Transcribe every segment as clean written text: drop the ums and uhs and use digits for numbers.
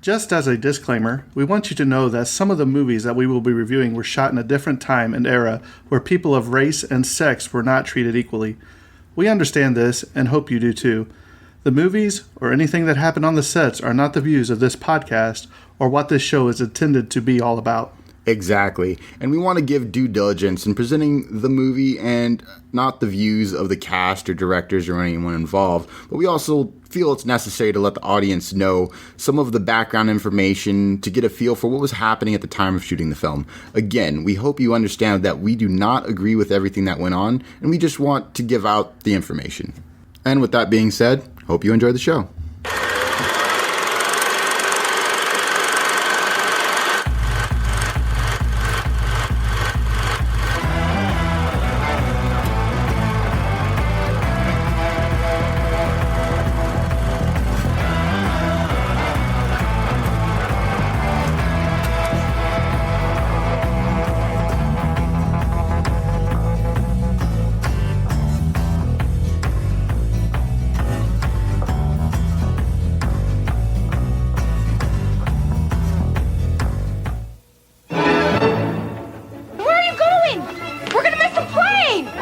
Just as a disclaimer, we want you to know that some of the movies that we will be reviewing were shot in a different time and era where people of race and sex were not treated equally. We understand this and hope you do too. The movies or anything that happened on the sets are not the views of this podcast or what this show is intended to be all about. Exactly. And we want to give due diligence in presenting the movie and not the views of the cast or directors or anyone involved. But we also feel it's necessary to let the audience know some of the background information to get a feel for what was happening at the time of shooting the film. Again, we hope you understand that we do not agree with everything that went on, and we just want to give out the information. And with that being said, hope you enjoy the show.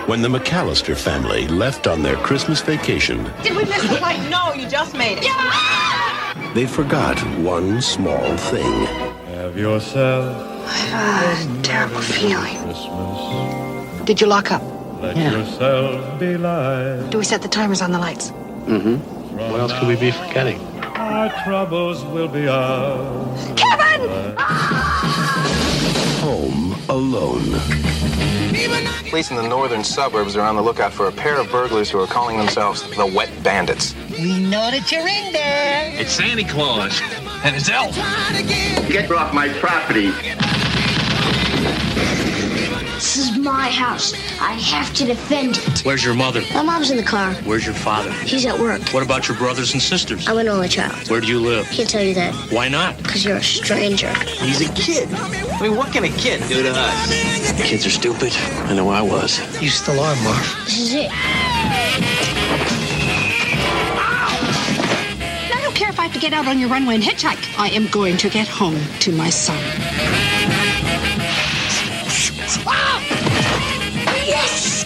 When the McAllister family left on their Christmas vacation... Did we miss the flight? No, you just made it. Yeah! They forgot one small thing. Have yourself I have a terrible feeling. Christmas. Did you lock up? Let yourself be light. Do we set the timers on the lights? Mm-hmm. What else could we be forgetting? Our troubles will be ours. Kevin! Home Alone. Police in the northern suburbs are on the lookout for a pair of burglars who are calling themselves the Wet Bandits. We know that you're in there. It's Santa Claus and it's Elf. Get off my property. This is my house. I have to defend it. Where's your mother? My mom's in the car. Where's your father? He's at work. What about your brothers and sisters? I'm an only child. Where do you live? Can't tell you that. Why not? Because you're a stranger. He's a kid. I mean, what can a kid do to us? Kids are stupid. I know I was. You still are, Marv. This is it. I don't care if I have to get out on your runway and hitchhike. I am going to get home to my son. Yes!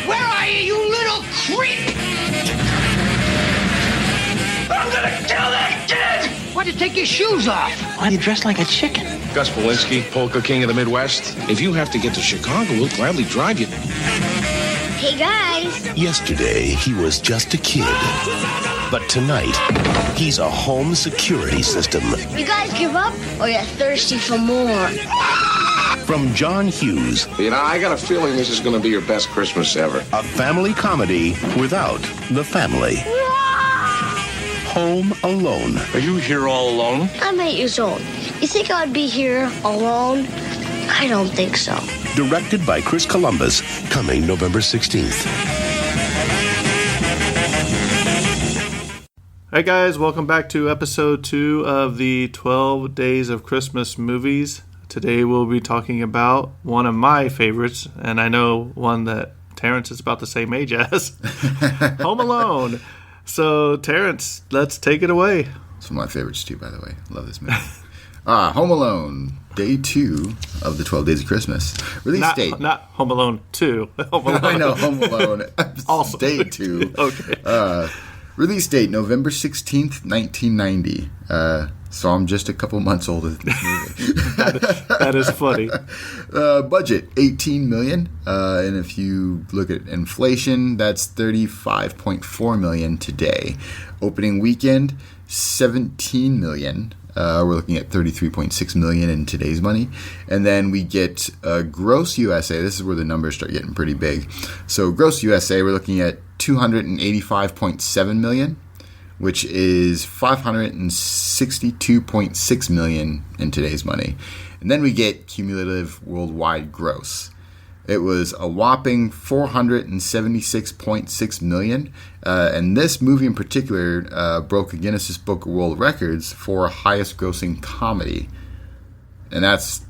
Where are you, you little creep? I'm gonna kill that kid! Why'd you take your shoes off? Why do you dress like a chicken? Gus Polinski, Polka King of the Midwest. If you have to get to Chicago, we'll gladly drive you. Hey, guys. Yesterday, he was just a kid. But tonight, he's a home security system. You guys give up or you're thirsty for more? From John Hughes. You know, I got a feeling this is going to be your best Christmas ever. A family comedy without the family. Home Alone. Are you here all alone? I'm 8 years old. You think I'd be here alone? I don't think so. Directed by Chris Columbus, coming November 16th. Hey guys, welcome back to episode 2 of the 12 Days of Christmas movies. Today we'll be talking about one of my favorites, and I know one that Terrence is about the same age as, Home Alone. So, Terrence, let's take it away. It's one of my favorites too, by the way. Love this movie. Home Alone, Day 2 of the 12 Days of Christmas. Release date. Not Home Alone 2. Home Alone. I know, Home Alone. Also. Day 2. Okay. Release date, November 16th, 1990. So I'm just a couple months older than this movie. That is funny. Budget, $18 million. And if you look at inflation, that's $35.4 million today. Opening weekend, $17 million. We're looking at $33.6 million in today's money. And then we get gross USA. This is where the numbers start getting pretty big. So gross USA, we're looking at $285.7 million, which is $562.6 million in today's money. And then we get cumulative worldwide gross. It was a whopping $476.6 million. And this movie in particular broke the Guinness Book of World Records for highest grossing comedy. And that's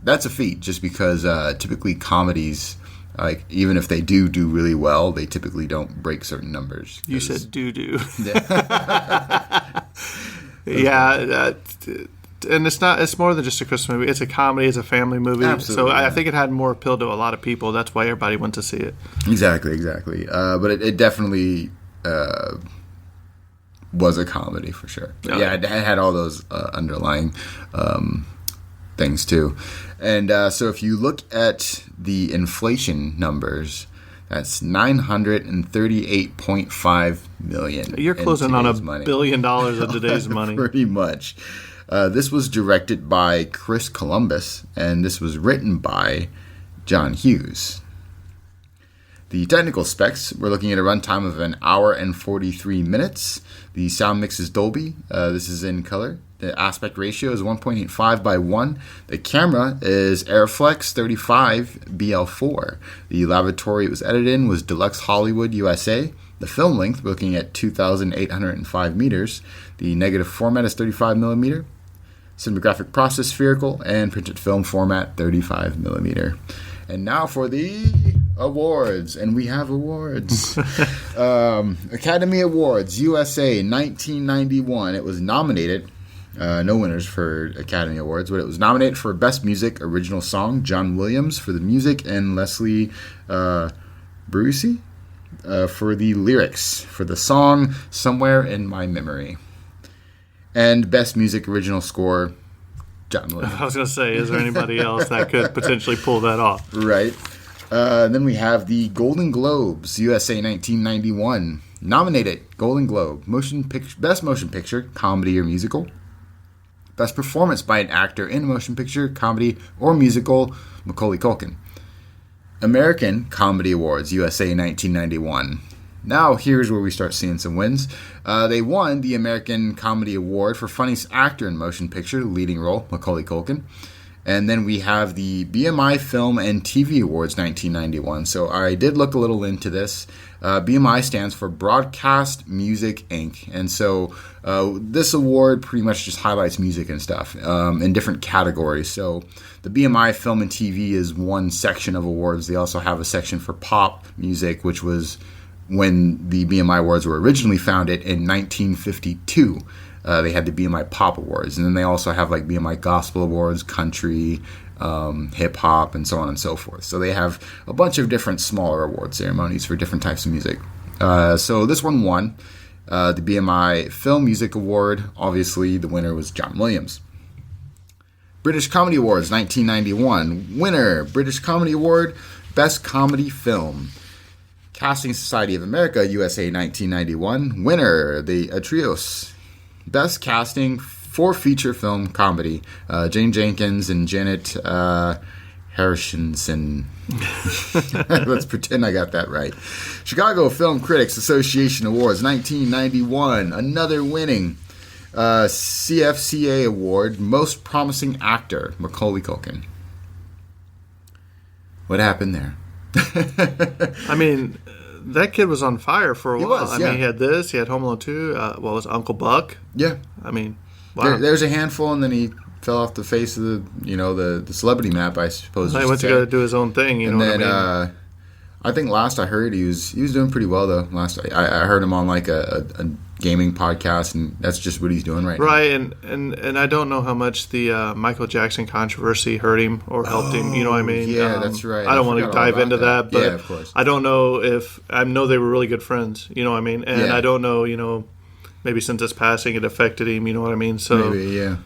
a feat, just because typically comedies, like, even if they do really well, they typically don't break certain numbers. You said doo-doo. Yeah, and it's more than just a Christmas movie. It's a comedy. It's a family movie. Absolutely, so yeah. I think it had more appeal to a lot of people. That's why everybody went to see it. Exactly. But it definitely was a comedy for sure. But yeah, it had all those underlying things too. And so if you look at the inflation numbers, that's $938.5 million. You're closing on $1 billion in today's money. Pretty much. This was directed by Chris Columbus, and this was written by John Hughes. The technical specs, we're looking at a runtime of 1 hour and 43 minutes. The sound mix is Dolby. This is in color. The aspect ratio is 1.85 by 1. The camera is Airflex 35 BL4. The lavatory it was edited in was Deluxe Hollywood, USA. The film length, we're looking at 2,805 meters. The negative format is 35 millimeter. Cinematographic process spherical, and printed film format 35 millimeter. And now for the awards, and we have awards. Academy Awards USA 1991. It was nominated. No winners for Academy Awards, but it was nominated for Best Music Original Song, John Williams for the music, and Leslie Brucey for the lyrics for the song Somewhere in My Memory. And Best Music Original Score, John Williams. I was going to say, is there anybody else that could potentially pull that off? Right. Then we have the Golden Globes, USA 1991. Nominated Golden Globe, Best Motion Picture, Comedy or Musical. Best Performance by an Actor in a Motion Picture, Comedy or Musical, Macaulay Culkin. American Comedy Awards, USA 1991. Now, here's where we start seeing some wins. They won the American Comedy Award for Funniest Actor in Motion Picture, leading role, Macaulay Culkin. And then we have the BMI Film and TV Awards 1991. So I did look a little into this. BMI stands for Broadcast Music Inc. And so this award pretty much just highlights music and stuff in different categories. So the BMI Film and TV is one section of awards. They also have a section for pop music, which was when the BMI Awards were originally founded in 1952. They had the BMI Pop Awards, and then they also have like BMI Gospel Awards, country, hip hop, and so on and so forth. So they have a bunch of different smaller award ceremonies for different types of music. So this one won the BMI Film Music Award. Obviously, the winner was John Williams. British Comedy Awards 1991. Winner, British Comedy Award, Best Comedy Film. Casting Society of America, USA 1991. Winner, the Atrios. Best Casting for Feature Film Comedy. Jane Jenkins and Janet Harrisonson. Let's pretend I got that right. Chicago Film Critics Association Awards 1991. Another winning. CFCA Award, Most Promising Actor, Macaulay Culkin. What happened there? I mean, that kid was on fire for a while. Was, yeah. I mean, he had this. He had Home Alone 2. What was it, Uncle Buck? Yeah. I mean, wow. There's a handful, and then he fell off the face of the celebrity map, I suppose. He went to go do his own thing. You know what I mean? I think last I heard he was doing pretty well though. Last I heard him on like a gaming podcast, and that's just what he's doing right now. Right, and I don't know how much the Michael Jackson controversy hurt him or helped him. You know what I mean? Yeah, that's right. I don't want to dive into that, but yeah, of course. I don't know if I know they were really good friends. You know what I mean? And I don't know. Maybe since his passing, it affected him. You know what I mean? So maybe, yeah.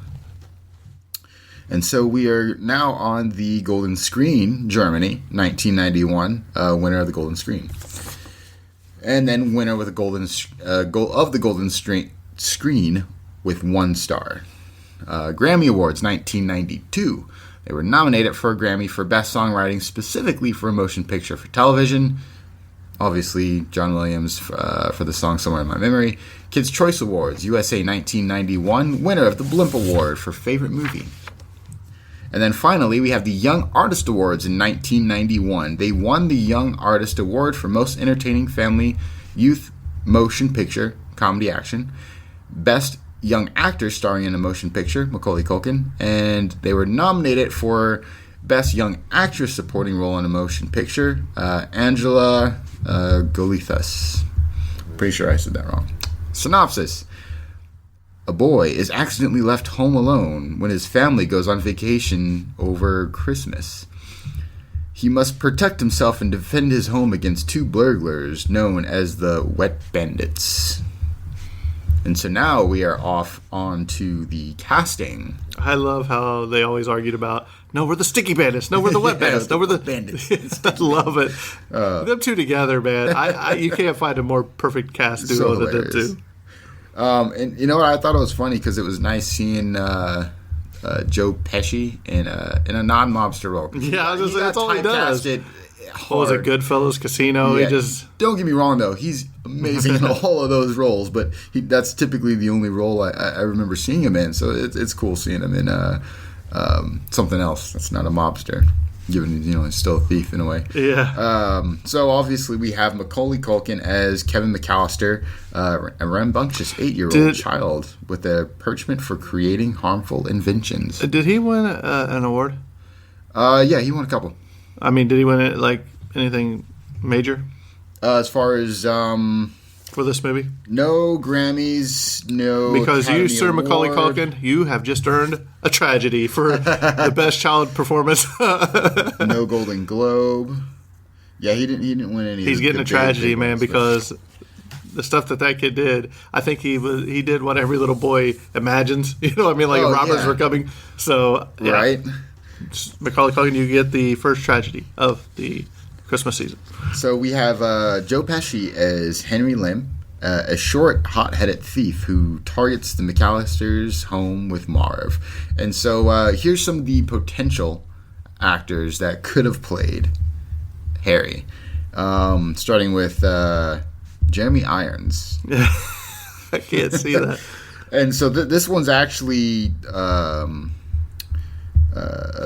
And so we are now on the Golden Screen, Germany, 1991, winner of the Golden Screen. And then winner with the Golden Screen with 1 star. Grammy Awards, 1992. They were nominated for a Grammy for Best Songwriting, specifically for a motion picture for television. Obviously, John Williams for the song Somewhere in My Memory. Kids' Choice Awards, USA 1991, winner of the Blimp Award for Favorite Movie. And then finally, we have the Young Artist Awards in 1991. They won the Young Artist Award for Most Entertaining Family Youth Motion Picture, Comedy Action. Best Young Actor starring in a motion picture, Macaulay Culkin. And they were nominated for Best Young Actress Supporting Role in a Motion Picture, Angela Golithas. Pretty sure I said that wrong. Synopsis. a boy, is accidentally left home alone when his family goes on vacation over Christmas. He must protect himself and defend his home against two burglars known as the Wet Bandits. And so now we are off onto the casting. I love how they always argued about, no, we're the Sticky Bandits. No, we're the Wet Bandits. No, we're the Bandits. I love it. Them two together, man. You can't find a more perfect cast duo than them two. And you know what? I thought it was funny because it was nice seeing Joe Pesci in a non-mobster role. Yeah, I was just saying, that's all he does. What was it, Goodfellas, Casino? Yeah, He just don't get me wrong though, he's amazing in all of those roles, but that's typically the only role I remember seeing him in. So it's cool seeing him in something else that's not a mobster, given he's still a thief in a way. Yeah. So obviously we have Macaulay Culkin as Kevin McAllister, a rambunctious 8-year-old child with a parchment for creating harmful inventions. Did he win an award? Yeah, he won a couple. I mean, did he win it like anything major? As far as for this movie, no Grammys, no. Because Academy you, Sir Award. Macaulay Culkin, you have just earned a tragedy for the best child performance. No Golden Globe. Yeah, he didn't win any. He's getting a tragedy, man, because the stuff that kid did, I think he did what every little boy imagines. You know what I mean? Like robbers were coming. So yeah. Right. Macaulay Culkin, you get the first tragedy of the Christmas season. So we have Joe Pesci as Henry Lim, a short, hot-headed thief who targets the McAllisters' home with Marv. And so here's some of the potential actors that could have played Harry. Starting with Jeremy Irons. I can't see that. And so this one's actually...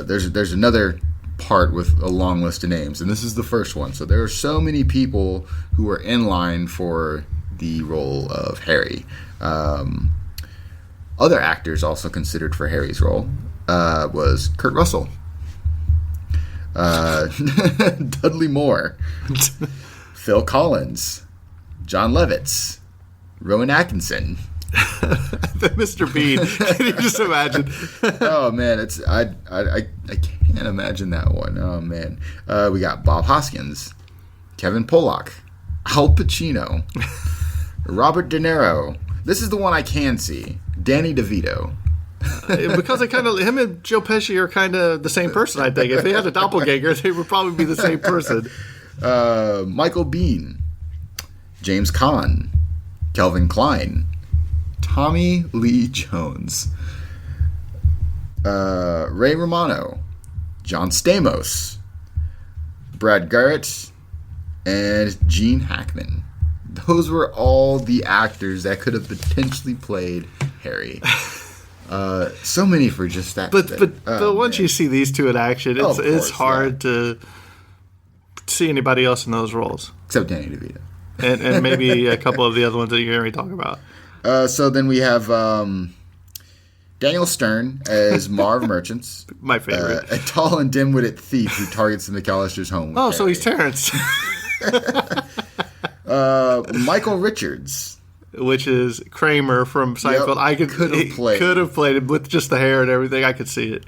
there's another part with a long list of names, and this is the first one. So there are so many people who are in line for the role of Harry. Other actors also considered for Harry's role was Kurt Russell, Dudley Moore, Phil Collins, John Lovitz, Rowan Atkinson. Mr. Bean. Can you just imagine? Oh man, I can't imagine that one. Oh man, we got Bob Hoskins, Kevin Pollak, Al Pacino, Robert De Niro. This is the one I can see. Danny DeVito. Because him and Joe Pesci are kind of the same person. I think if they had a doppelganger, they would probably be the same person. Michael Biehn, James Caan, Kelvin Kline, Tommy Lee Jones, Ray Romano, John Stamos, Brad Garrett, and Gene Hackman. Those were all the actors that could have potentially played Harry. So many for just that. But once you see these two in action, it's hard to see anybody else in those roles. Except Danny DeVito. And maybe a couple of the other ones that you're going to talk about. So then we have Daniel Stern as Marv Merchants. My favorite. A tall and dim-witted thief who targets the McAllisters' home. Oh, so he's Terrence. Michael Richards. Which is Kramer from Seinfeld. Yep, Could have played it with just the hair and everything. I could see it.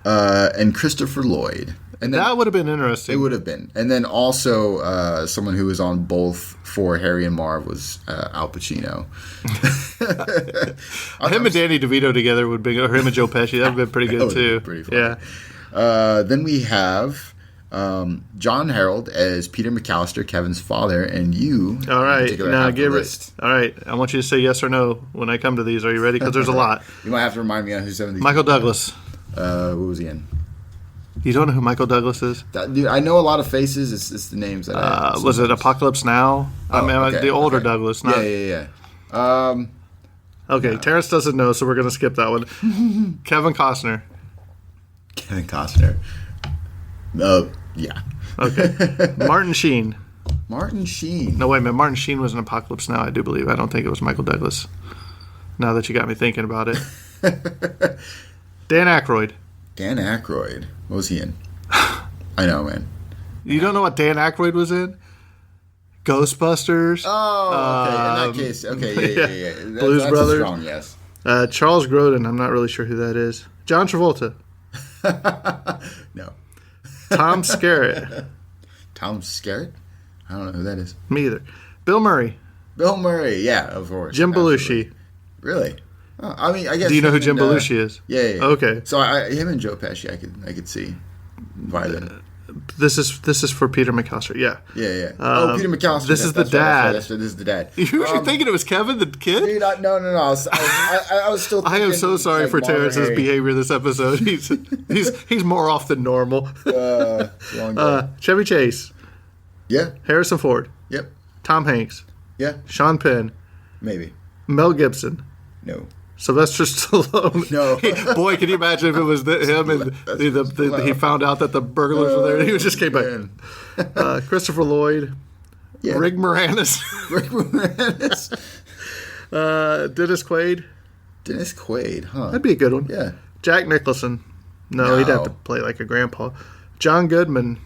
And Christopher Lloyd. And then, that would have been interesting. It would have been. And then also someone who was on both for Harry and Marv was Al Pacino. Him and Danny DeVito together would be, or him and Joe Pesci, that would have been pretty good too. Pretty funny. Yeah. Then we have John Harold as Peter McAllister, Kevin's father, and you. All right, now give it. All right, I want you to say yes or no when I come to these. Are you ready? Because there's a lot. You might have to remind me on who some of these. Michael Douglas. Who was he in? You don't know who Michael Douglas is? Dude, I know a lot of faces. It's the names that I was it Apocalypse Now? The older Douglas. Not, Yeah. Okay, Terrence doesn't know, so we're going to skip that one. Kevin Costner. Kevin Costner. Yeah. Okay. Martin Sheen. Martin Sheen. No, wait a minute. Martin Sheen was in Apocalypse Now, I do believe. I don't think it was Michael Douglas. Now that you got me thinking about it. Dan Aykroyd. Dan Aykroyd. What was he in? I know, man. You don't know what Dan Aykroyd was in? Ghostbusters. Oh, okay. In that case, okay, yeah. Blues that's Brothers. Strong, yes. Charles Grodin. I'm not really sure who that is. John Travolta. No. Tom Skerritt. Tom Skerritt? I don't know who that is. Me either. Bill Murray. Bill Murray, yeah, of course. Jim Belushi. Really? Oh, I mean, I guess. Do you know who Jim Belushi is? Yeah. Okay. So him and Joe Pesci, I could see. Violent. This is for Peter McAllister. Yeah. Yeah. Peter McAllister. This is the dad. This is the dad. You were thinking it was Kevin, the kid? Dude, no. I was still. I am so sorry like for Terrence's Harry. behavior this episode. He's more off than normal. Chevy Chase. Yeah. Harrison Ford. Yep. Tom Hanks. Yeah. Sean Penn. Maybe. Mel Gibson. No. Sylvester Stallone. No. Boy, can you imagine if it was him and he found out that the burglars were there and he just came back. Christopher Lloyd. Yeah. Rick Moranis. Dennis Quaid. Dennis Quaid, huh? That'd be a good one. Yeah. Jack Nicholson. No, he'd have to play like a grandpa. John Goodman.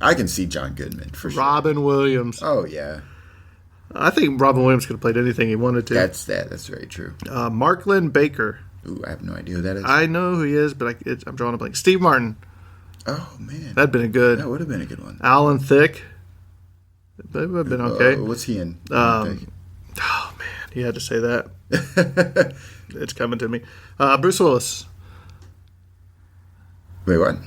I can see John Goodman for sure. Robin Williams. Oh, yeah. I think Robin Williams could have played anything he wanted to. That's very true. Mark Lynn Baker. Ooh, I have no idea who that is. I know who he is, but I'm drawing a blank. Steve Martin. Oh, man. That'd been That would have been a good one. Alan Thicke. That would have been okay. What's he in? Oh, man. You had to say that. It's coming to me. Bruce Willis. Wait, what?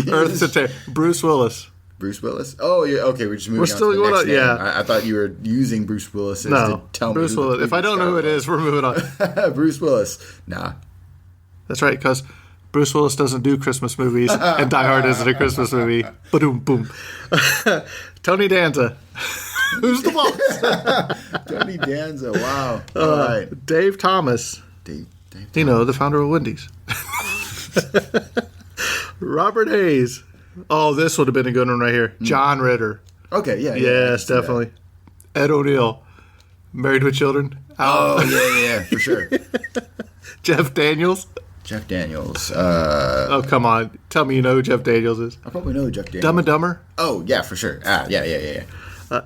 Earth to Terror. Bruce Willis. Bruce Willis? Oh, yeah. Okay, we're just moving We're still on to the going next on. name. Yeah. I thought you were using Bruce Willis to tell Bruce me. Willis. If I don't know who it is, we're moving on. Bruce Willis. Nah. That's right, because Bruce Willis doesn't do Christmas movies, and Die Hard isn't a Christmas movie. Boom, boom. Tony Danza. Who's the boss? Tony Danza. Wow. All right. Dave Thomas. Dave You know, the founder of Wendy's. Robert Hayes. Oh, this would have been a good one right here. John Ritter. Okay, yeah. Yes, definitely. Ed O'Neill. Married with Children. Oh, yeah, for sure. Jeff Daniels. Jeff Daniels. Oh, come on. Tell me you know who Jeff Daniels is. I probably know who Jeff Daniels. Dumb and Dumber. Oh, yeah, for sure. Yeah.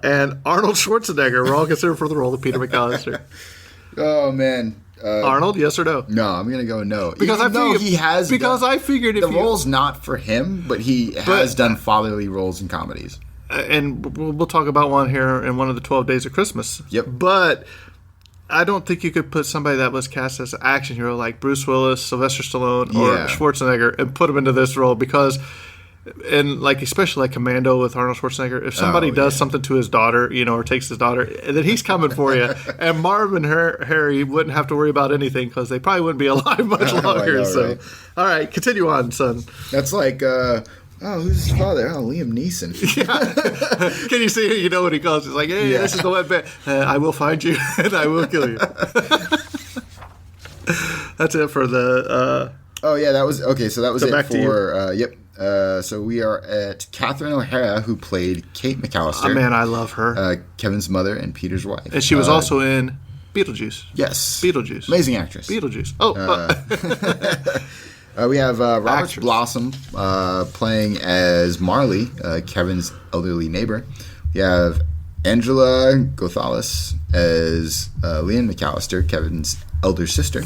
And Arnold Schwarzenegger. We're all considered for the role of Peter McAllister. Oh, man. Arnold, yes or no? No, I'm gonna go no. Because I figured the role's not for him, but he has done fatherly roles in comedies. And we'll talk about one here in one of the 12 Days of Christmas. Yep. But I don't think you could put somebody that was cast as an action hero like Bruce Willis, Sylvester Stallone, or Schwarzenegger and put him into this role because. And especially like Commando with Arnold Schwarzenegger, if somebody does something to his daughter, or takes his daughter, then he's coming for you. And Marv and Harry wouldn't have to worry about anything because they probably wouldn't be alive much longer. Right. All right, continue on, son. That's like, who's his father? Oh, Liam Neeson. Yeah. Can you see? You know what he calls? He's like, hey, this is the wet bed. I will find you and I will kill you. That's it for the. that was okay. So that was it for. Yep. So we are at Catherine O'Hara, who played Kate McAllister. Oh, man, I love her. Kevin's mother and Peter's wife. And she was also in Beetlejuice. Yes. Beetlejuice. Amazing actress. Beetlejuice. We have Robert Blossom playing as Marley, Kevin's elderly neighbor. We have Angela Gothalis as Leanne McAllister, Kevin's elder sister.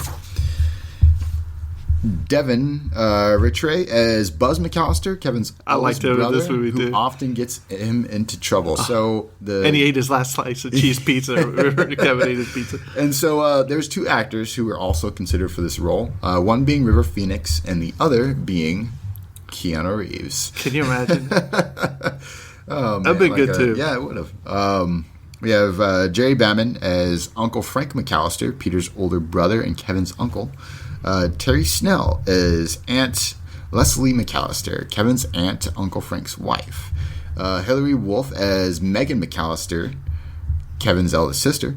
Devin Rattray as Buzz McAllister, Kevin's eldest brother, in this movie who too. often gets him into trouble. And he ate his last slice of cheese pizza. Kevin ate his pizza. And so there's two actors who were also considered for this role. One being River Phoenix, and the other being Keanu Reeves. Can you imagine? Oh, man, that'd be good too. Yeah, it would have. We have Jerry Baman as Uncle Frank McAllister, Peter's older brother and Kevin's uncle. Terry Snell as Aunt Leslie McAllister, Kevin's aunt to Uncle Frank's wife. Hilary Wolf as Megan McAllister, Kevin's eldest sister.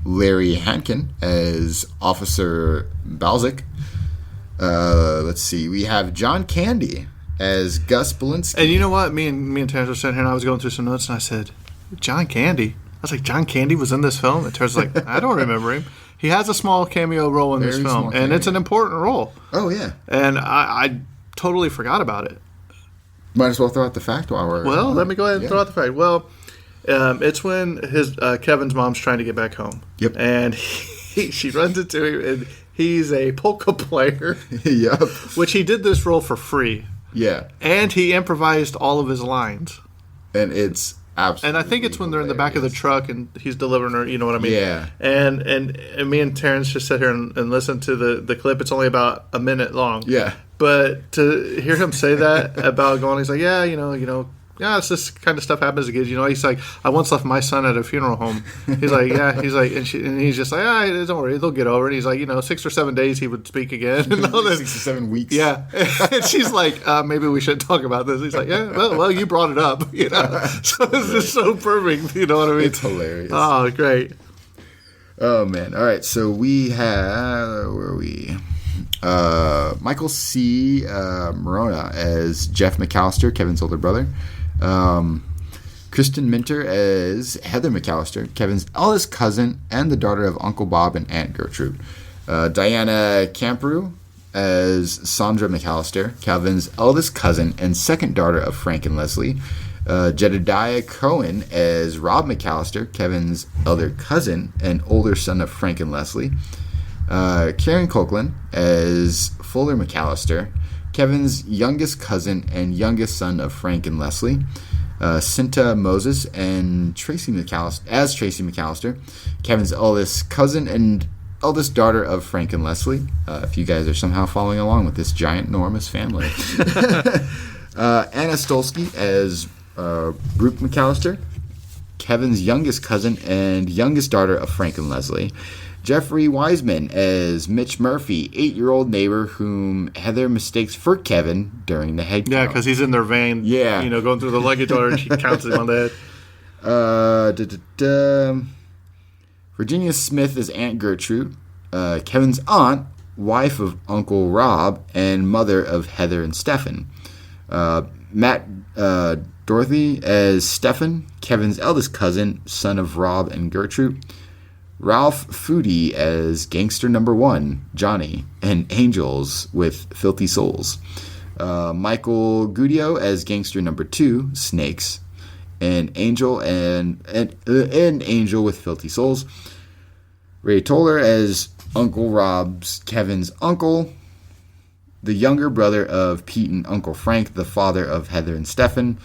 Larry Hankin as Officer Balzic. Let's see. We have John Candy as Gus Belinsky. And you know what? Me and Terrence were sitting here, and I was going through some notes, and I said, John Candy. I was like, John Candy was in this film? And Terrence was like, I don't remember him. He has a small cameo role in this film, and it's an important role. Oh, yeah. And I totally forgot about it. Might as well throw out the fact while we're... Well, let me go ahead and throw out the fact. Well, it's when Kevin's mom's trying to get back home. Yep. And she runs into him, and he's a polka player. Yep. Which he did this role for free. Yeah. And he improvised all of his lines. And it's absolutely. And I think it's when they're in the back of the truck and he's delivering her, you know what I mean? Yeah. And me and Terrence just sit here and listen to the clip. It's only about a minute long. Yeah. But to hear him say that about going, he's like, yeah, yeah, it's this kind of stuff happens to kids. He's like, I once left my son at a funeral home. He's like, yeah. He's like, and he's just like, don't worry, they'll get over it. He's like, 6 or 7 days he would speak again. And all this. 6 or 7 weeks. Yeah. And she's like, maybe we shouldn't talk about this. He's like, yeah, well, you brought it up. So it's just so perfect. You know what I mean? It's hilarious. Oh, great. Oh, man. All right. So we have, where are we? Michael C. Morona as Jeff McAllister, Kevin's older brother. Kristen Minter as Heather McAllister, Kevin's eldest cousin and the daughter of Uncle Bob and Aunt Gertrude. Diana Camperu as Sandra McAllister, Kevin's eldest cousin and second daughter of Frank and Leslie. Jedediah Cohen as Rob McAllister, Kevin's elder cousin and older son of Frank and Leslie. Karen Coughlin as Fuller McAllister, Kevin's youngest cousin and youngest son of Frank and Leslie. Cinta Moses and Tracy McAllister, Kevin's eldest cousin and eldest daughter of Frank and Leslie. If you guys are somehow following along with this giant, enormous family. Anna Stolsky as Brooke McAllister, Kevin's youngest cousin and youngest daughter of Frank and Leslie. Jeffrey Wiseman as Mitch Murphy, 8-year-old neighbor whom Heather mistakes for Kevin during the head count. Yeah, because he's in their van, going through the luggage order, and she counts him on the head. Virginia Smith as Aunt Gertrude, Kevin's aunt, wife of Uncle Rob, and mother of Heather and Stefan. Matt Dorothy as Stefan, Kevin's eldest cousin, son of Rob and Gertrude. Ralph Foodie as Gangster Number 1, Johnny, and Angels with Filthy Souls. Michael Gudio as Gangster Number 2, Snakes, and Angel and Angel with Filthy Souls. Ray Toller as Uncle Rob's Kevin's uncle, the younger brother of Pete and Uncle Frank, the father of Heather and Stefan.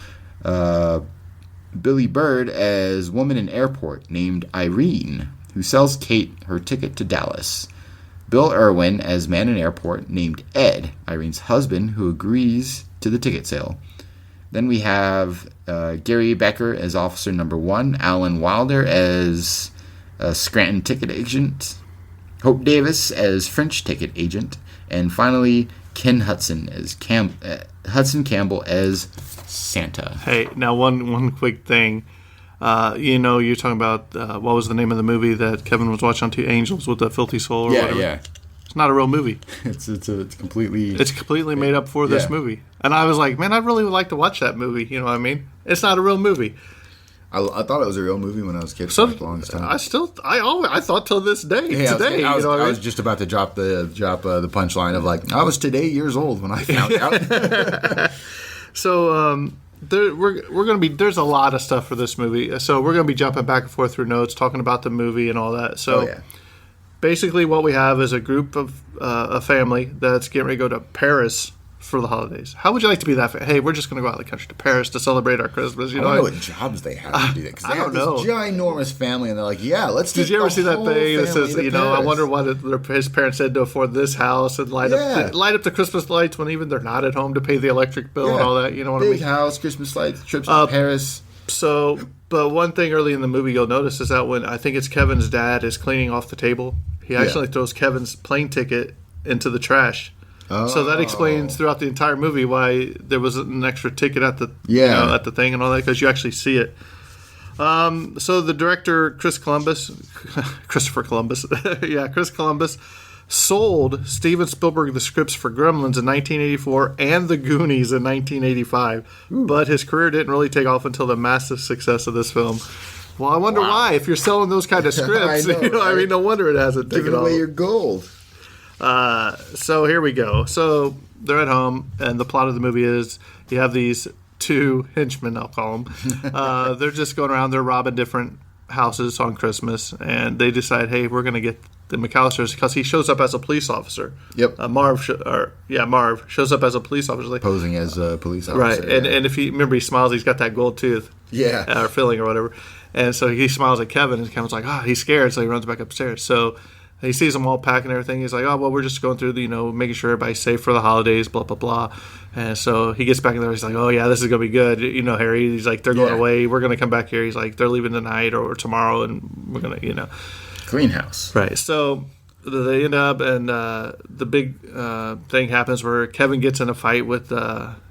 Billy Bird as woman in airport named Irene, who sells Kate her ticket to Dallas. Bill Irwin as man in airport named Ed, Irene's husband, who agrees to the ticket sale. Then we have Gary Becker as officer number 1, Alan Wilder as Scranton ticket agent, Hope Davis as French ticket agent, and finally Ken Hudson as Hudson Campbell as Santa. Hey, now one quick thing. You're talking about what was the name of the movie that Kevin was watching on TV, Angels with the Filthy Soul or whatever. Yeah. It's not a real movie. It's completely made up for this movie. And I was like, man, I'd really like to watch that movie. You know what I mean? It's not a real movie. I thought it was a real movie when I was a kid. So for the longest time. I thought till this day. I was just about to drop the punchline of like, I was today years old when I found out. So we're going to be, there's a lot of stuff for this movie. So we're going to be jumping back and forth through notes, talking about the movie and all that. So basically what we have is a group of a family that's getting ready to go to Paris for the holidays. How would you like to be that? Hey, we're just going to go out of the country to Paris to celebrate our Christmas. I don't know what jobs they have to do that. Because they have this ginormous family, and they're like, yeah, let's do. Did you ever see that thing that says, I wonder what his parents said to afford this house and light up the Christmas lights when even they're not at home to pay the electric bill and all that. You know what I mean? Big house, Christmas lights, trips to Paris. So, but one thing early in the movie you'll notice is that when I think it's Kevin's dad is cleaning off the table, he actually throws Kevin's plane ticket into the trash. So that explains throughout the entire movie why there was an extra ticket at the at the thing and all that, because you actually see it. So the director Chris Columbus sold Steven Spielberg the scripts for Gremlins in 1984 and The Goonies in 1985, but his career didn't really take off until the massive success of this film. Well, I wonder why. If you're selling those kind of scripts, I mean, no wonder it hasn't taken off. Giving away your gold. So here we go. So they're at home, and the plot of the movie is you have these two henchmen, I'll call them. They're just going around. They're robbing different houses on Christmas, and they decide, hey, we're going to get the McAllisters, because he shows up as a police officer. Yep. Marv shows up as a police officer. Like, posing as a police officer. Right, and if you remember, he smiles, he's got that gold tooth. Yeah. Or filling or whatever. And so he smiles at Kevin, and Kevin's like, he's scared, so he runs back upstairs. So he sees them all packing everything. He's like, well, we're just going through making sure everybody's safe for the holidays, blah, blah, blah. And so he gets back in there. He's like, oh, yeah, this is going to be good. Harry, he's like, they're going away. We're going to come back here. He's like, they're leaving tonight or tomorrow, and we're going to, Greenhouse. Right. So they end up, and the big thing happens where Kevin gets in a fight with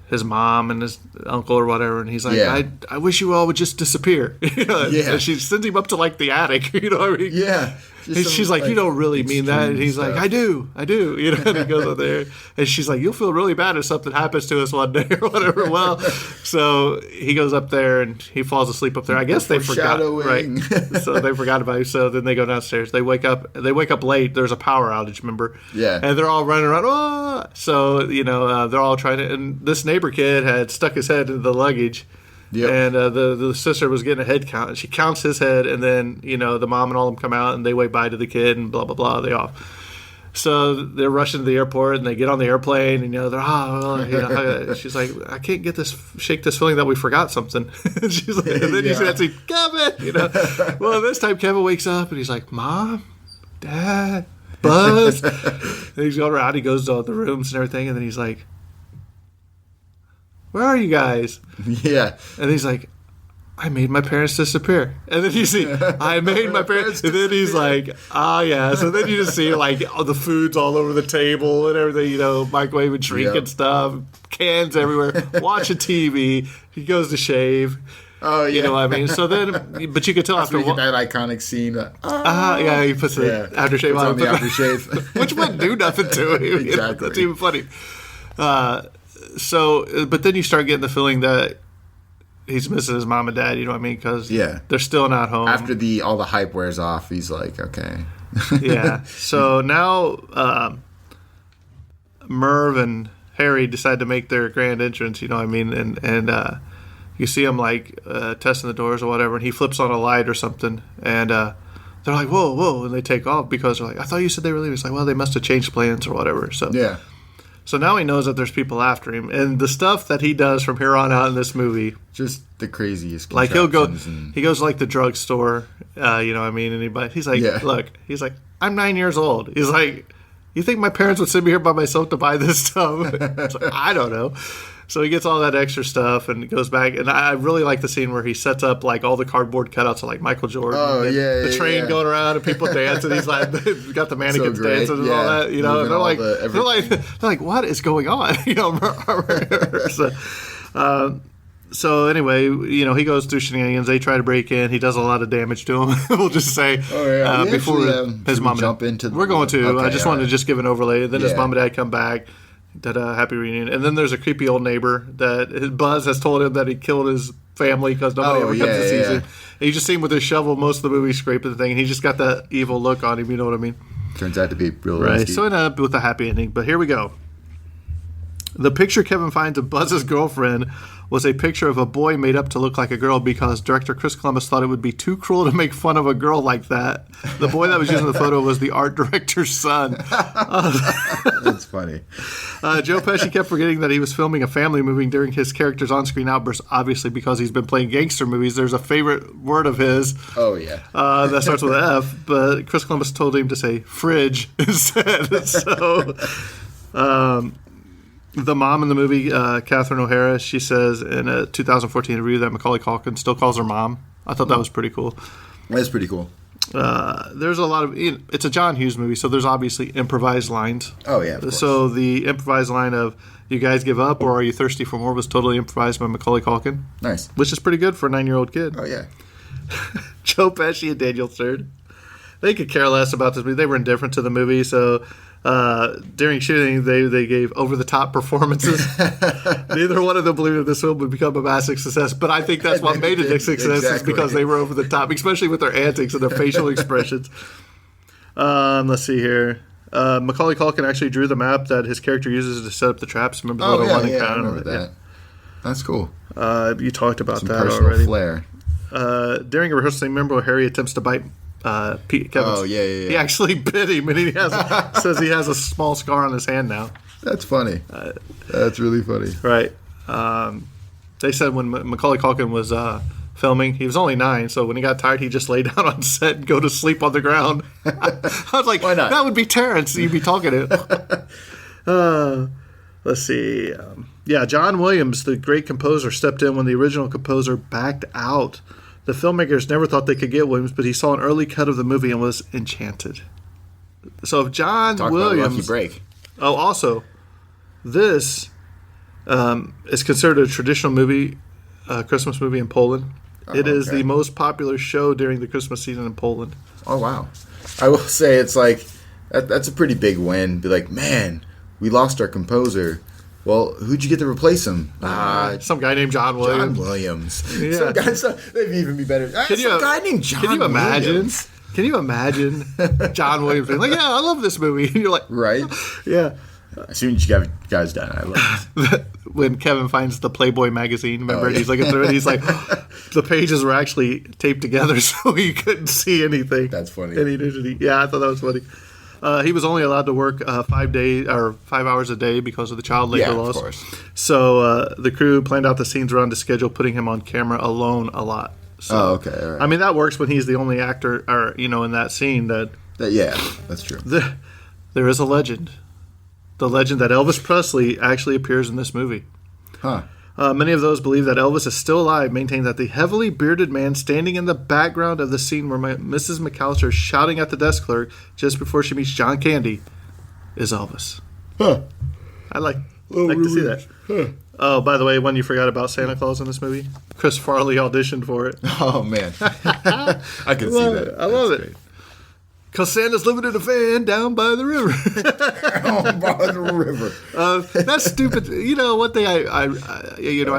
his mom and his uncle or whatever, and he's like, I wish you all would just disappear. And she sends him up to like the attic. What I mean? Yeah. She's like, you don't really mean that. And he's stuff. like, I do. And he goes up there, and she's like, you'll feel really bad if something happens to us one day or whatever. Well, so he goes up there and he falls asleep up there. I guess they forgot, right? So they forgot about him. So then they go downstairs. They wake up late. There's a power outage, remember? Yeah. And they're all running around. Oh! So they're all trying to. And this neighbor kid had stuck his head into the luggage. Yep. And the sister was getting a head count. And she counts his head, and then the mom and all of them come out, and they wave bye to the kid, and blah blah blah. They off. So they're rushing to the airport, and they get on the airplane, and they're she's like, I can't shake this feeling that we forgot something. And she's like, and then you see that scene, Kevin. Well, this time Kevin wakes up, and he's like, Mom, Dad, Buzz. And he's going around. He goes to all the rooms and everything, and then he's like, where are you guys? Yeah. And he's like, I made my parents disappear. And then you see, I made my parents. And then he's like, yeah. So then you just see like all the food's all over the table and everything, microwave and drink and stuff, cans everywhere, watching TV. He goes to shave. Oh, yeah. You know what I mean? So then, but you could tell after that iconic scene. Yeah, he puts the aftershave on. The aftershave. Which wouldn't do nothing to him. Exactly. That's even funny. So, but then you start getting the feeling that he's missing his mom and dad, because they're still not home. After all the hype wears off, he's like, okay. Yeah. So now Merv and Harry decide to make their grand entrance, and you see him like testing the doors or whatever, and he flips on a light or something, and they're like, whoa, whoa, and they take off because they're like, I thought you said they were leaving. It's like, well, they must have changed plans or whatever. So yeah. So now he knows that there's people after him, and the stuff that he does from here on out in this movie, just the craziest. Like he goes to like the drugstore, and he's like, look, he's like, I'm 9 years old. He's like, you think my parents would send me here by myself to buy this stuff? It's like, I don't know. So he gets all that extra stuff and goes back. And I really like the scene where he sets up like all the cardboard cutouts of like Michael Jordan. Oh, and yeah. The train going around and people dancing. He's like, got the mannequins dancing and all that. They're like, what is going on? So anyway, he goes through shenanigans. They try to break in. He does a lot of damage to him. We'll just say before his mom jump into. We're going to. Okay, I just wanted to just give an overlay. Then his mom and dad come back. Happy reunion. And then there's a creepy old neighbor that his Buzz has told him that he killed his family because nobody ever comes to see him. And you just see him with his shovel most of the movie scraping the thing, and he just got that evil look on him. You know what I mean? Turns out to be real right. risky. So it ended up with a happy ending. But here we go. The picture Kevin finds of Buzz's girlfriend was a picture of a boy made up to look like a girl because director Chris Columbus thought it would be too cruel to make fun of a girl like that. The boy that was using the photo was the art director's son. That's funny. Joe Pesci kept forgetting that he was filming a family movie during his character's on-screen outburst, obviously because he's been playing gangster movies. There's a favorite word of his. Oh, yeah. That starts with an F, but Chris Columbus told him to say fridge instead. So... the mom in the movie, Catherine O'Hara, she says in a 2014 review that Macaulay Culkin still calls her mom. I thought that was pretty cool. That's pretty cool. There's a lot of... it's a John Hughes movie, so there's obviously improvised lines. Oh, yeah, of course. So the improvised line of, you guys give up or are you thirsty for more was totally improvised by Macaulay Culkin. Nice. Which is pretty good for a 9-year-old kid. Oh, yeah. Joe Pesci and Daniel Stern. They could care less about this movie. They were indifferent to the movie, so... during shooting, they gave over-the-top performances. Neither one of them believed that this film would become a massive success, but I think that's what made it a success is because they were over the top, especially with their antics and their facial expressions. Let's see here. Macaulay Culkin actually drew the map that his character uses to set up the traps. Remember the little running pattern? I remember that. That's cool. You talked about Some that personal already. Flair. During a rehearsal, remember Harry attempts to bite Pete Kevins? Oh, yeah. He actually bit him, and he says he has a small scar on his hand now. That's funny. That's really funny. Right. They said when Macaulay Culkin was filming, he was only 9, so when he got tired, he just lay down on set and go to sleep on the ground. I was like, why not? That would be Terrence you'd be talking to. Let's see. John Williams, the great composer, stepped in when the original composer backed out. The filmmakers never thought they could get Williams, but he saw an early cut of the movie and was enchanted. So if John Williams... About a lucky break. Oh, also, this is considered a traditional movie, Christmas movie in Poland. It is the most popular show during the Christmas season in Poland. Oh, wow. I will say it's like, that's a pretty big win. Be like, man, we lost our composer. Well, who'd you get to replace him? Some guy named John Williams. John Williams. Yeah. They'd even be better. Some guy named John Can you imagine? Williams. Can you imagine John Williams being like, yeah, I love this movie. And you're like, right? Yeah. As soon as you guys done, I love it. When Kevin finds the Playboy magazine, remember, he's looking through it, he's like, the pages were actually taped together so he couldn't see anything. That's funny. Yeah, I thought that was funny. He was only allowed to work 5 hours a day because of the child labor laws. Of course. So the crew planned out the scenes around the schedule, putting him on camera alone a lot. So, okay. All right. I mean, that works when he's the only actor, or in that scene. Yeah, that's true. There is a legend. The legend that Elvis Presley actually appears in this movie. Huh. Many of those believe that Elvis is still alive maintain that the heavily bearded man standing in the background of the scene where Mrs. McAllister is shouting at the desk clerk just before she meets John Candy is Elvis. Huh. I like to see that. Huh. Oh, by the way, one you forgot about Santa Claus in this movie? Chris Farley auditioned for it. Oh, man. I can see that. I love it. Because Santa's living in a van down by the river. Down by the river. That's stupid. One thing I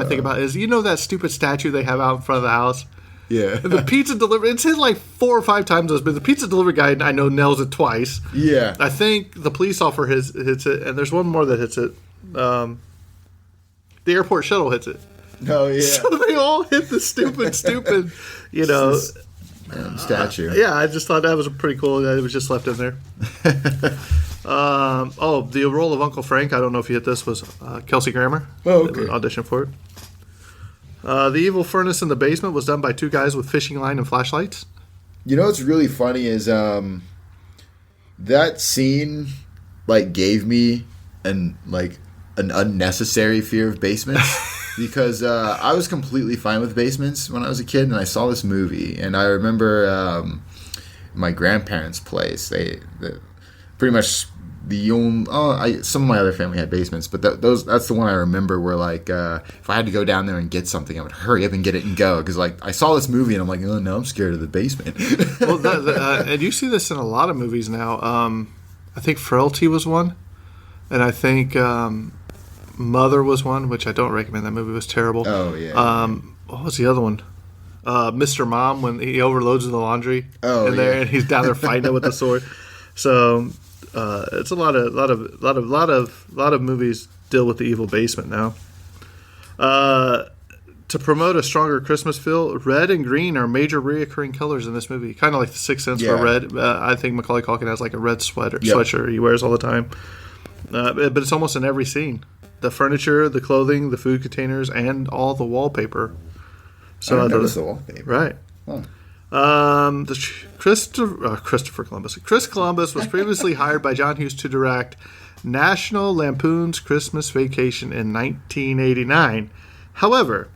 think about is, that stupid statue they have out in front of the house? Yeah. The pizza delivery, it's hit like 4 or 5 times, but the pizza delivery guy, I know, nails it twice. Yeah. I think the police officer hits it, and there's one more that hits it. The airport shuttle hits it. Oh, yeah. So they all hit the stupid, statue. Yeah, I just thought that was pretty cool that it was just left in there. The role of Uncle Frank, I don't know if you hit this, was Kelsey Grammer. Oh, okay. Audition for it. The evil furnace in the basement was done by 2 guys with fishing line and flashlights. What's really funny is that scene gave me an unnecessary fear of basements. Because I was completely fine with basements when I was a kid, and I saw this movie, and I remember my grandparents' place. They pretty much some of my other family had basements, but that's the one I remember where if I had to go down there and get something, I would hurry up and get it and go because I saw this movie and I'm like, oh no, I'm scared of the basement. Well, and you see this in a lot of movies now. I think Frailty was one, and I think. Mother was one, which I don't recommend. That movie was terrible. Oh, yeah. What was the other one? Mr. Mom, when he overloads the laundry and he's down there fighting it with the sword. So it's a lot of movies deal with the evil basement now. To promote a stronger Christmas feel, red and green are major reoccurring colors in this movie. Kind of like The Sixth Sense for red. I think Macaulay Culkin has a red sweatshirt he wears all the time. But it's almost in every scene. The furniture, the clothing, the food containers, and all the wallpaper. So I noticed the wallpaper. Right. Huh. Christopher Columbus. Chris Columbus was previously hired by John Hughes to direct National Lampoon's Christmas Vacation in 1989. However,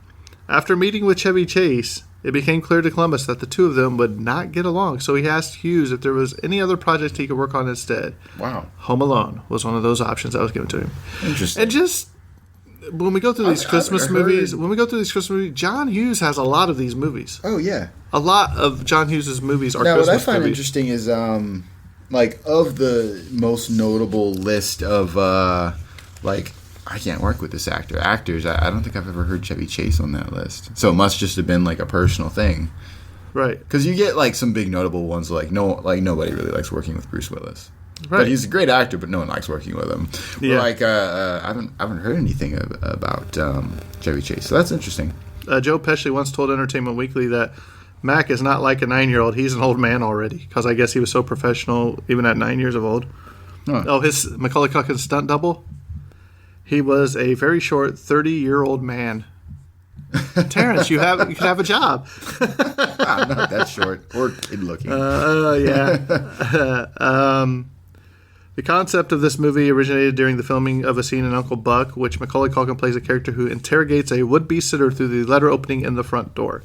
after meeting with Chevy Chase, it became clear to Columbus that the two of them would not get along, so he asked Hughes if there was any other project he could work on instead. Wow. Home Alone was one of those options that was given to him. Interesting. And just when we go through these Christmas movies, John Hughes has a lot of these movies. Oh, yeah. A lot of John Hughes' movies are Christmas movies. Now, what I find interesting is, of the most notable list of, I can't work with this actors, I don't think I've ever heard Chevy Chase on that list. So it must just have been, a personal thing. Right. Because you get, some big notable ones, nobody really likes working with Bruce Willis. Right. But he's a great actor, but no one likes working with him. Yeah. I haven't heard anything about Chevy Chase, so that's interesting. Joe Pesci once told Entertainment Weekly that Mac is not like a 9-year-old. He's an old man already, because I guess he was so professional even at 9 years of old. Huh. Oh, his Macaulay Culkin stunt double? He was a very short 30-year-old man. Terrence, you could have a job. I'm not that short or kid looking. Yeah. The concept of this movie originated during the filming of a scene in Uncle Buck, which Macaulay Culkin plays a character who interrogates a would-be sitter through the letter opening in the front door.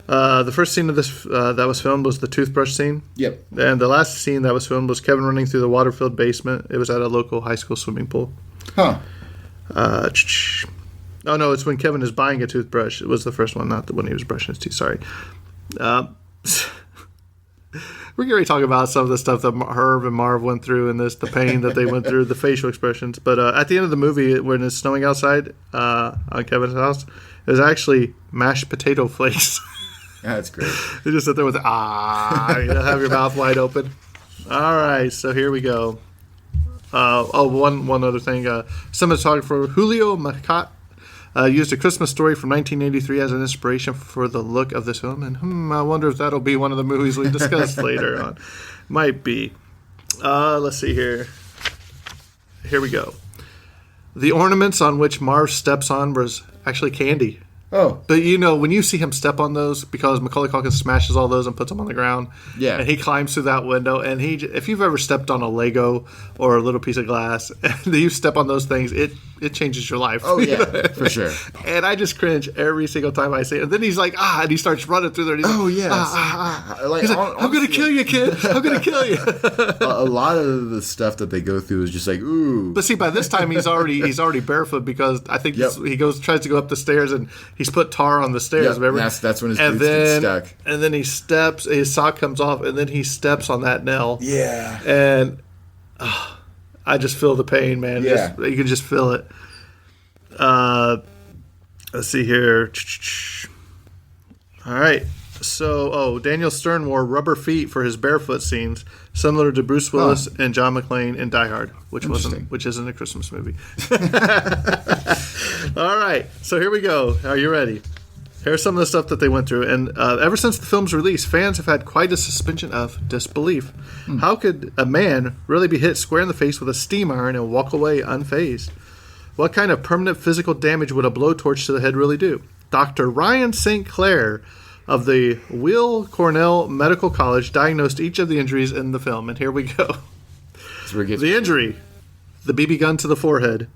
The first scene of this that was filmed was the toothbrush scene. Yep. And the last scene that was filmed was Kevin running through the water-filled basement. It was at a local high school swimming pool. Huh. Oh, no, it's when Kevin is buying a toothbrush. It was the first one, not the one he was brushing his teeth. Sorry. We're going to talk about some of the stuff that Herb and Marv went through and the pain that they went through, the facial expressions. But at the end of the movie, when it's snowing outside on Kevin's house, it was actually mashed potato flakes. That's great. You just sit there with you have your mouth wide open. All right, so here we go. One other thing. Cinematographer Julio Macat used A Christmas Story from 1983 as an inspiration for the look of this film, and I wonder if that'll be one of the movies we discuss later on. Might be. Let's see here. Here we go. The ornaments on which Marv steps on was actually candy. Oh. But when you see him step on those, because Macaulay Culkin smashes all those and puts them on the ground, yeah, and he climbs through that window, and if you've ever stepped on a Lego or a little piece of glass, and you step on those things, it changes your life. Oh, yeah, for sure. And I just cringe every single time I see it. And then he's like, and he starts running through there. And he's he's like, I'm going to kill you, kid. I'm going to kill you. A lot of the stuff that they go through is just like, ooh. But see, by this time, he's already barefoot, because I think he tries to go up the stairs, and he's put tar on the stairs. Remember? That's when his boots get stuck. And then he steps, his sock comes off, and then he steps on that nail. Yeah. And I just feel the pain, man. Yeah. You can just feel it. Let's see here. All right. So, Daniel Stern wore rubber feet for his barefoot scenes, similar to Bruce Willis and John McClane in Die Hard, which isn't a Christmas movie. All right. So here we go. Are you ready? Here's some of the stuff that they went through. And ever since the film's release, fans have had quite a suspension of disbelief. How could a man really be hit square in the face with a steam iron and walk away unfazed? What kind of permanent physical damage would a blowtorch to the head really do? Dr. Ryan St. Clair of the Weill Cornell Medical College diagnosed each of the injuries in the film. And here we go. The injury, the BB gun to the forehead.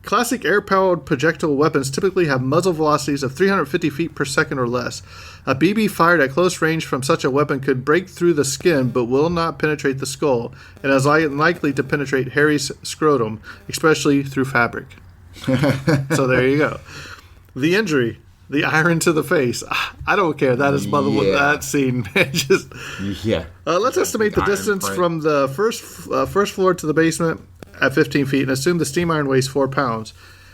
Classic air-powered projectile weapons typically have muzzle velocities of 350 feet per second or less. A BB fired at close range from such a weapon could break through the skin but will not penetrate the skull, and is unlikely to penetrate Harry's scrotum, especially through fabric. So there you go. The injury, the iron to the face. I don't care. That is that scene. Let's estimate the distance from the first floor to the basement at 15 feet and assume the steam iron weighs 4 pounds.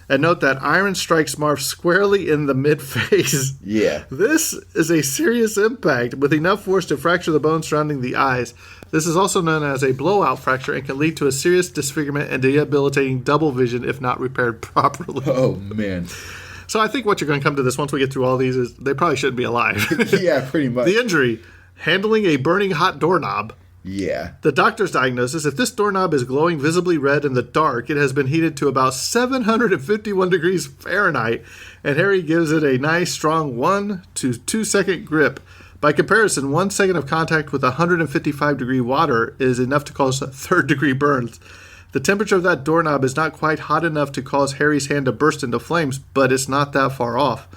And note that iron strikes Marv squarely in the mid-face. Yeah. This is a serious impact with enough force to fracture the bone surrounding the eyes. This is also known as a blowout fracture and can lead to a serious disfigurement and debilitating double vision if not repaired properly. Oh, man. So I think what you're going to come to this once we get through all these is they probably shouldn't be alive. Yeah, pretty much. The injury, handling a burning hot doorknob. Yeah. The doctor's diagnosis, if this doorknob is glowing visibly red in the dark, it has been heated to about 751 degrees Fahrenheit, and Harry gives it a nice strong 1 to 2 second grip. By comparison, 1 second of contact with 155 degree water is enough to cause third degree burns. The temperature of that doorknob is not quite hot enough to cause Harry's hand to burst into flames, but it's not that far off.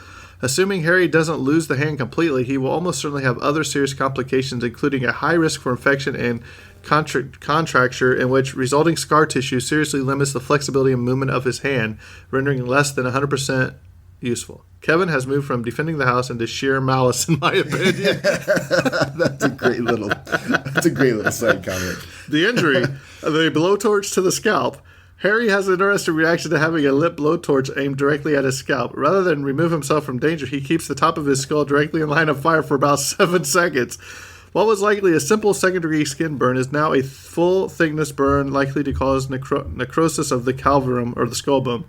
Assuming Harry doesn't lose the hand completely, he will almost certainly have other serious complications, including a high risk for infection and contracture, in which resulting scar tissue seriously limits the flexibility and movement of his hand, rendering less than 100% useful. Kevin has moved from defending the house into sheer malice, in my opinion. That's a great little side comment. The injury, the blowtorch to the scalp. Harry has an interesting reaction to having a lit blowtorch aimed directly at his scalp. Rather than remove himself from danger, he keeps the top of his skull directly in line of fire for about 7 seconds. What was likely a simple second-degree skin burn is now a full-thickness burn likely to cause necrosis of the calvarum, or the skull bone.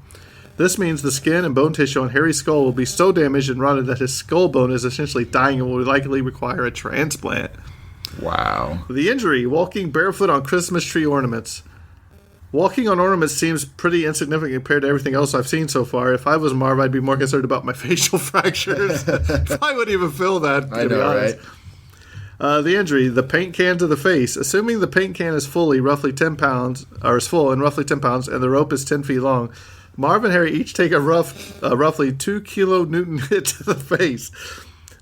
This means the skin and bone tissue on Harry's skull will be so damaged and rotted that his skull bone is essentially dying and will likely require a transplant. Wow. The injury, walking barefoot on Christmas tree ornaments. Walking on ornaments seems pretty insignificant compared to everything else I've seen so far. If I was Marv, I'd be more concerned about my facial fractures. I wouldn't even feel that, to be honest. Right? The injury, the paint can to the face. Assuming the paint can is roughly 10 pounds, or is full and roughly 10 pounds, and the rope is 10 feet long, Marv and Harry each take a roughly 2 kilonewton hit to the face.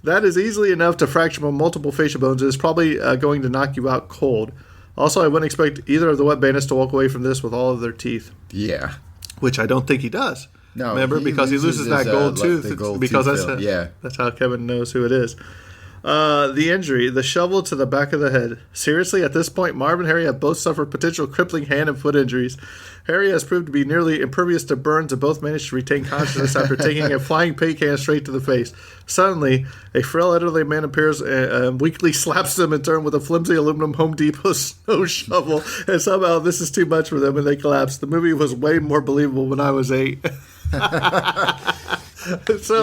That is easily enough to fracture multiple facial bones. It is probably going to knock you out cold. Also, I wouldn't expect either of the Wet Bandits to walk away from this with all of their teeth. Yeah. Which I don't think he does. No, remember, because he loses that gold tooth. Because that's how Kevin knows who it is. The injury, the shovel to the back of the head. Seriously, at this point, Marv and Harry have both suffered potential crippling hand and foot injuries. Harry has proved to be nearly impervious to burns and both managed to retain consciousness after taking a flying paint can straight to the face. Suddenly, a frail elderly man appears and weakly slaps them in turn with a flimsy aluminum Home Depot snow shovel, and somehow this is too much for them and they collapse. The movie was way more believable when I was 8. So,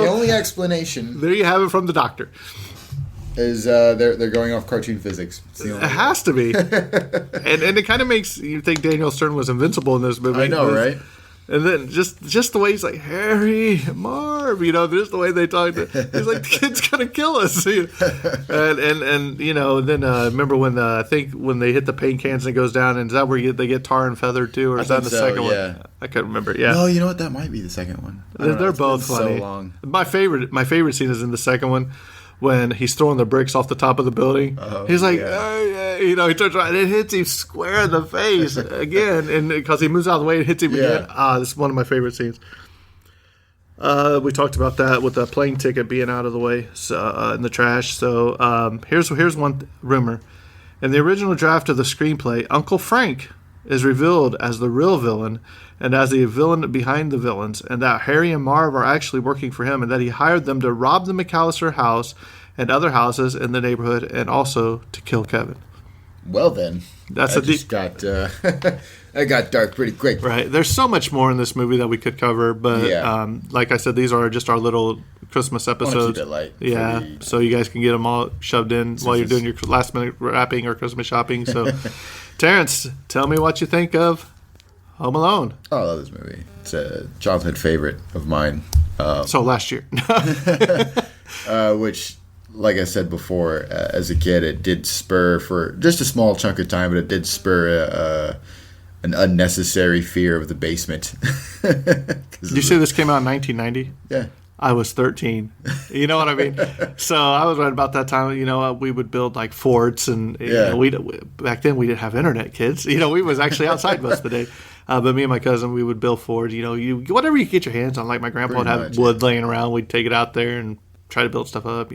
the only explanation... There you have it from the doctor. Is they're going off cartoon physics. It has to be. and it kind of makes you think Daniel Stern was invincible in this movie. I know, right? And then just the way he's like, Harry, Marv, just the way they talk. He's like, the kid's going to kill us. And then remember when I think when they hit the paint cans and it goes down, and is that where they get tar and feather too? Or is that in the second one? I couldn't remember. Yeah. No, you know what? That might be the second one. They're both funny. So long. My favorite scene is in the second one. When he's throwing the bricks off the top of the building, he's like, he turns around and it hits him square in the face again, and because he moves out of the way, it hits him again. This is one of my favorite scenes. We talked about that with the plane ticket being out of the way in the trash. So here's one rumor: in the original draft of the screenplay, Uncle Frank is revealed as the real villain and as the villain behind the villains, and that Harry and Marv are actually working for him, and that he hired them to rob the McAllister house and other houses in the neighborhood, and also to kill Kevin. Well then, that got dark pretty quick. Right. There's so much more in this movie that we could cover, but like I said, these are just our little Christmas episodes. Keep it light. Yeah, so you guys can get them all shoved in while you're doing your last minute wrapping or Christmas shopping. So, Terrence, tell me what you think of Home Alone. Oh, I love this movie. It's a childhood favorite of mine. So last year. Which, like I said before, as a kid, it did spur for just a small chunk of time, but it did spur an unnecessary fear of the basement. Did you say this came out in 1990? Yeah. I was 13. You know what I mean? So I was right about that time. We would build like forts, and back then we didn't have internet, kids. We was actually outside most of the day. But me and my cousin, we would build forts. Whatever you get your hands on. Like my grandpa would have wood laying around. We'd take it out there and try to build stuff up.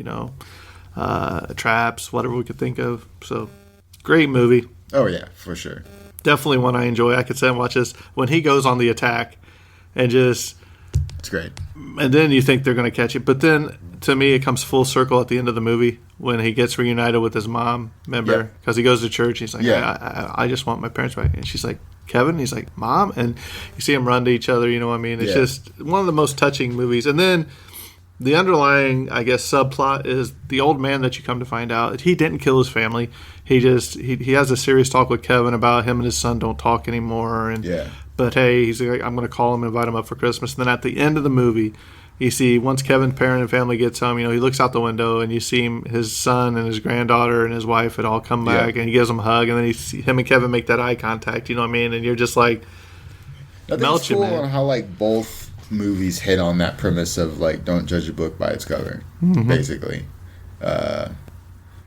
Traps, whatever we could think of. So great movie. Oh yeah, for sure. Definitely one I enjoy. I could sit and watch this when he goes on the attack, and just. It's great. And then you think they're going to catch it. But then, to me, it comes full circle at the end of the movie when he gets reunited with his mom, remember? Because he goes to church. He's like, I just want my parents back. And she's like, Kevin? He's like, Mom? And you see them run to each other, you know what I mean? It's just one of the most touching movies. And then the underlying, I guess, subplot is the old man that you come to find out, he didn't kill his family. He has a serious talk with Kevin about him and his son don't talk anymore. But hey, he's like, I'm going to call him and invite him up for Christmas. And then at the end of the movie, you see once Kevin's parent and family gets home, he looks out the window and you see his son and his granddaughter and his wife had all come back, and he gives them a hug, and then him and Kevin make that eye contact. You know what I mean? And you're just like, melt you, man. On how both movies hit on that premise of don't judge a book by its cover, basically.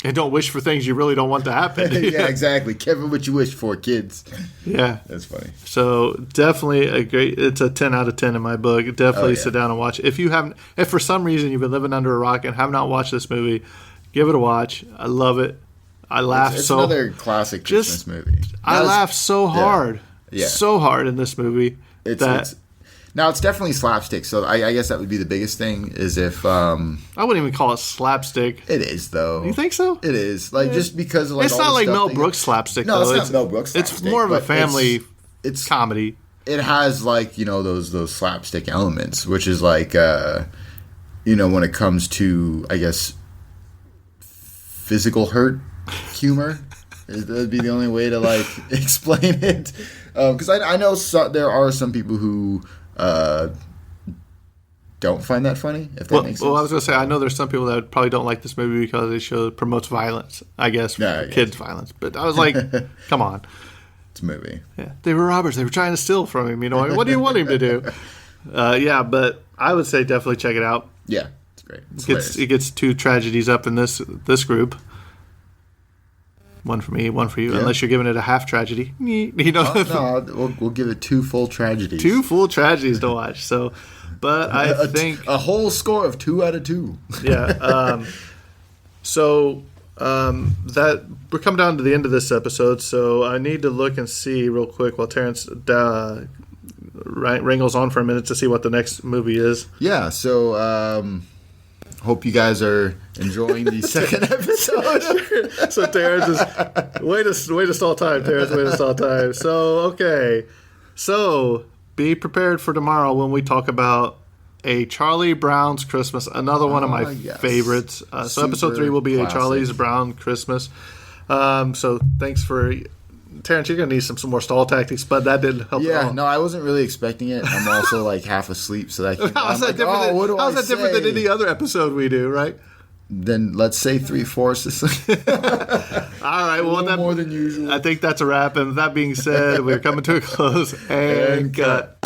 And don't wish for things you really don't want to happen. Yeah, exactly. Kevin, what you wish for, kids. Yeah. That's funny. So definitely it's a 10 out of 10 in my book. Definitely sit down and watch. If for some reason you've been living under a rock and have not watched this movie, give it a watch. I love it. I laugh it's another classic Christmas movie. I laugh so hard. Yeah. So hard in this movie. Now, it's definitely slapstick, so I guess that would be the biggest thing, is if... I wouldn't even call it slapstick. It is, though. You think so? It is. Just because of it's all not the like stuff Mel Brooks slapstick, no, though. it's not Mel Brooks slapstick. It's more of a family comedy. it has like those slapstick elements, which is like when it comes to I guess physical hurt humor. That'd be the only way to like explain it, because I know there are some people who don't find that funny. If that makes sense. Well, I was gonna say I know there's some people that probably don't like this movie because it promotes violence. I guess kids violence, but I was like, come on, it's a movie. Yeah, they were robbers. They were trying to steal from him. What do you want him to do? Yeah, but I would say definitely check it out. Yeah, it's great. It gets 2 tragedies up in this group. One for me, one for you. Yeah. Unless you're giving it a half tragedy, No, we'll give it 2 full tragedies. 2 full tragedies to watch. So, but I think a whole score of 2 out of 2. Yeah. That we're coming down to the end of this episode. So I need to look and see real quick while Terrence wrangles on for a minute to see what the next movie is. Yeah. So. Hope you guys are enjoying the second episode. So Terrence is way to stall time. Terrence, way to stall time. So okay, so be prepared for tomorrow when we talk about A Charlie Brown's Christmas, another one of my favorites. So episode 3 will be classic. A Charlie Brown Christmas. So thanks for. Terrence, you're gonna need some more stall tactics, but that didn't help. Yeah, no, I wasn't really expecting it. I'm also like half asleep, so how's that different than any other episode we do, right? Then let's say 3/4. All right, well, more than usual. I think that's a wrap. And that being said, we're coming to a close and cut.